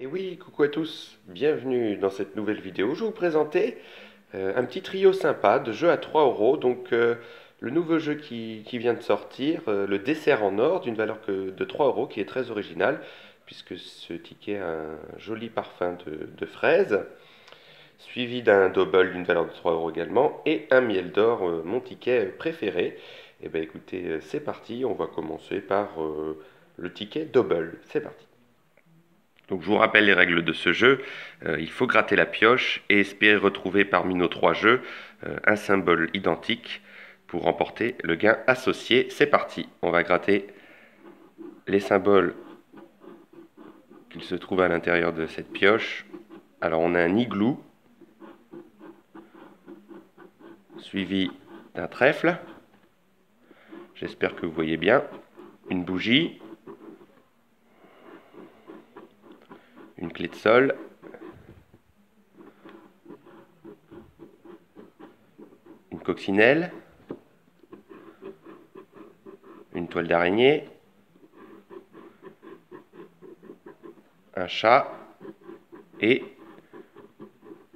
Et oui, coucou à tous, bienvenue dans cette nouvelle vidéo. Je vais vous présenter un petit trio sympa de jeux à 3 euros. Donc le nouveau jeu qui vient de sortir, le dessert en or d'une valeur de 3 euros qui est très original puisque ce ticket a un joli parfum de fraise, suivi d'un double d'une valeur de 3 euros également et un miel d'or, mon ticket préféré. Et bien écoutez, c'est parti, on va commencer par le ticket double. C'est parti. Donc je vous rappelle les règles de ce jeu. Il faut gratter la pioche et espérer retrouver parmi nos trois jeux un symbole identique pour remporter le gain associé. C'est parti. On va gratter les symboles qu'il se trouve à l'intérieur de cette pioche. Alors on a un igloo, suivi d'un trèfle. J'espère que vous voyez bien. Une bougie. Une clé de sol. Une coccinelle. Une toile d'araignée. Un chat et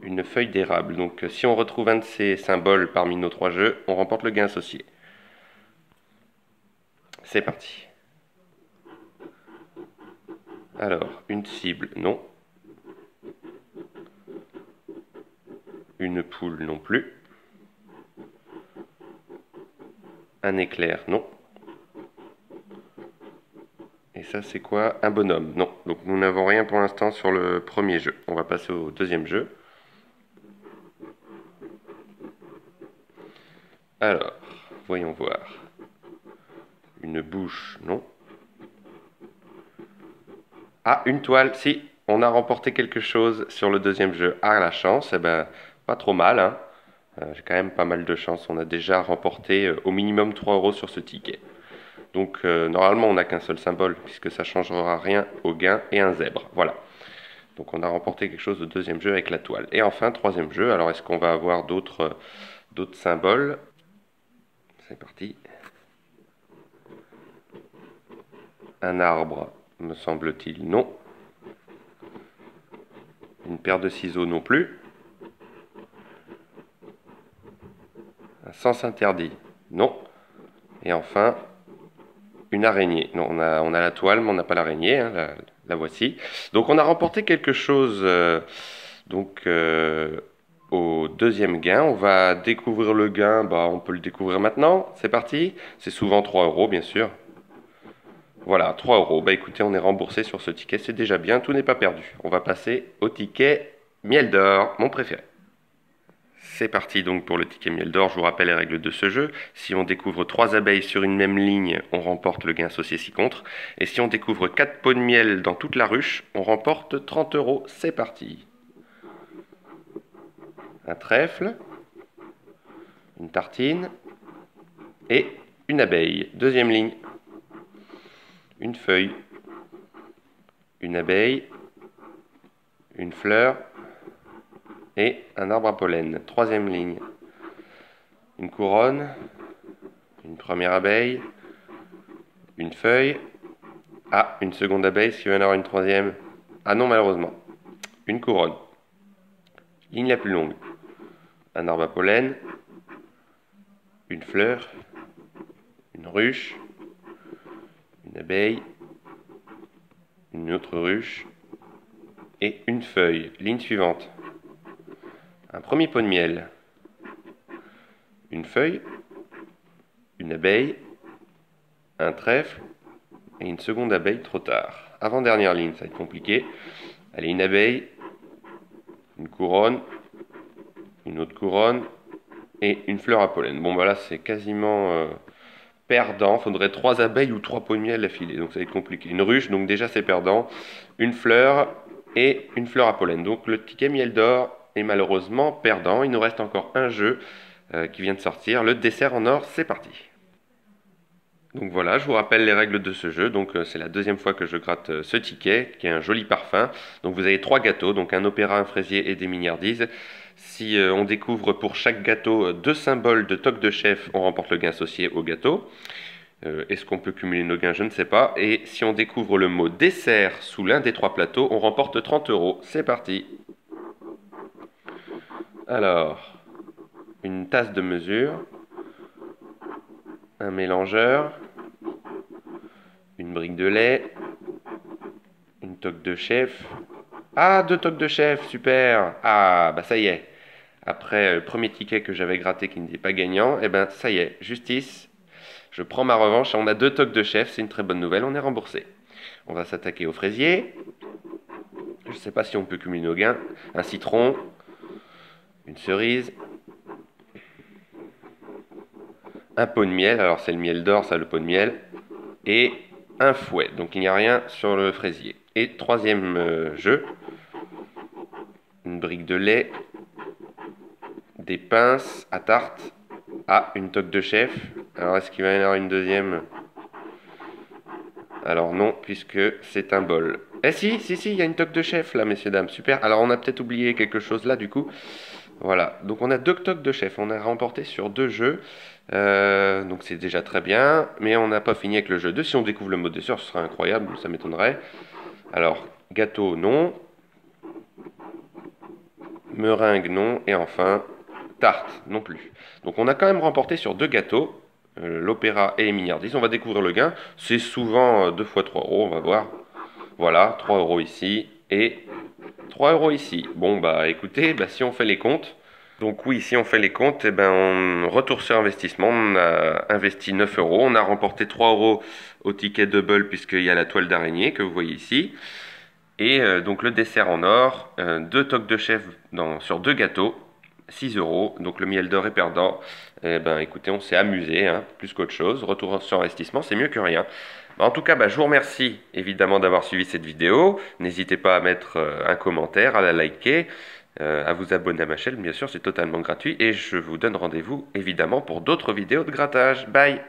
une feuille d'érable. Donc si on retrouve un de ces symboles parmi nos trois jeux, on remporte le gain associé. C'est parti. Alors, une cible, non. Une poule, non plus. Un éclair, non. Et ça, c'est quoi? Un bonhomme, non. Donc nous n'avons rien pour l'instant sur le premier jeu. On va passer au deuxième jeu. Alors, voyons voir. Une bouche, non. Ah, une toile, si. On a remporté quelque chose sur le deuxième jeu. Ah, la chance, eh ben, pas trop mal, hein. J'ai quand même pas mal de chance. On a déjà remporté au minimum 3 euros sur ce ticket. Donc normalement on n'a qu'un seul symbole puisque ça ne changera rien au gain et un zèbre. Voilà. Donc on a remporté quelque chose de deuxième jeu avec la toile. Et enfin troisième jeu. Alors est-ce qu'on va avoir d'autres symboles? C'est parti. Un arbre, me semble-t-il, non. Une paire de ciseaux non plus. Un sens interdit, non. Et enfin, une araignée. Non, on a la toile, mais on n'a pas l'araignée. Hein, la voici. Donc on a remporté quelque chose au deuxième gain. On va découvrir le gain. Bah, on peut le découvrir maintenant. C'est parti. C'est souvent 3 euros, bien sûr. Voilà, 3 euros. Bah écoutez, on est remboursé sur ce ticket. C'est déjà bien. Tout n'est pas perdu. On va passer au ticket miel d'or, mon préféré. C'est parti donc pour le ticket miel d'or. Je vous rappelle les règles de ce jeu. Si on découvre 3 abeilles sur une même ligne, on remporte le gain associé ci contre. Et si on découvre 4 pots de miel dans toute la ruche, on remporte 30 euros. C'est parti. Un trèfle, une tartine et une abeille. Deuxième ligne. Une feuille, une abeille, une fleur et un arbre à pollen. Troisième ligne. Une couronne, une première abeille, une feuille. Ah, une seconde abeille, est-ce qu'il va y en avoir une troisième? Ah non, malheureusement. Une couronne. Ligne la plus longue. Un arbre à pollen, une fleur, une ruche, une abeille, une autre ruche et une feuille. Ligne suivante. Un premier pot de miel, une feuille, une abeille, un trèfle et une seconde abeille trop tard. Avant-dernière ligne, ça va être compliqué. Allez, une abeille, une couronne, une autre couronne et une fleur à pollen. Bon, bah là, c'est quasiment perdant. Il faudrait 3 abeilles ou 3 pots de miel affilés, donc ça va être compliqué. Une ruche, donc déjà c'est perdant. Une fleur et une fleur à pollen. Donc le ticket miel d'or est malheureusement perdant. Il nous reste encore un jeu qui vient de sortir. Le dessert en or, c'est parti. Donc voilà, je vous rappelle les règles de ce jeu. Donc c'est la deuxième fois que je gratte ce ticket, qui est un joli parfum. Donc vous avez 3 gâteaux, donc un opéra, un fraisier et des mignardises. Si on découvre pour chaque gâteau 2 symboles de toque de chef, on remporte le gain associé au gâteau. Est-ce qu'on peut cumuler nos gains? Je ne sais pas. Et si on découvre le mot dessert sous l'un des 3 plateaux, on remporte 30 euros. C'est parti. Alors, une tasse de mesure, un mélangeur, une brique de lait, une toque de chef. Ah, 2 toques de chef, super. Ah, bah ça y est. Après le premier ticket que j'avais gratté qui n'était pas gagnant, eh ben ça y est, justice. Je prends ma revanche, on a 2 toques de chef, c'est une très bonne nouvelle, on est remboursé. On va s'attaquer au fraisier. Je ne sais pas si on peut cumuler nos gains. Un citron, une cerise, un pot de miel, alors c'est le miel d'or, ça le pot de miel, et un fouet. Donc il n'y a rien sur le fraisier. Et troisième jeu, une brique de lait, des pinces à tarte, une toque de chef. Alors est-ce qu'il va y en avoir une deuxième? Alors non, puisque c'est un bol. Eh si, il y a une toque de chef là, messieurs, dames, super. Alors on a peut-être oublié quelque chose là, du coup. Voilà, donc on a 2 toques de chef, on a remporté sur 2 jeux. Donc c'est déjà très bien, mais on n'a pas fini avec le jeu 2. Si on découvre le mode dessert, ce serait incroyable, ça m'étonnerait. Alors, gâteau, non. Meringue, non. Et enfin, tarte, non plus. Donc on a quand même remporté sur 2 gâteaux, l'opéra et les mignardises. On va découvrir le gain. C'est souvent 2 fois 3 euros, on va voir. Voilà, 3 euros ici et 3 euros ici. Bon, bah écoutez, bah, si on fait les comptes, donc oui, si on fait les comptes, eh ben, on retourne sur investissement, on a investi 9 euros, on a remporté 3 euros au ticket double puisqu'il y a la toile d'araignée que vous voyez ici. Et donc le dessert en or, 2 toques de chef sur 2 gâteaux, 6 euros. Donc le miel d'or est perdant. Eh ben, écoutez, on s'est amusé, hein, plus qu'autre chose. Retour sur investissement, c'est mieux que rien. En tout cas, bah, je vous remercie évidemment d'avoir suivi cette vidéo. N'hésitez pas à mettre un commentaire, à la liker, à vous abonner à ma chaîne, bien sûr, c'est totalement gratuit. Et je vous donne rendez-vous évidemment pour d'autres vidéos de grattage. Bye!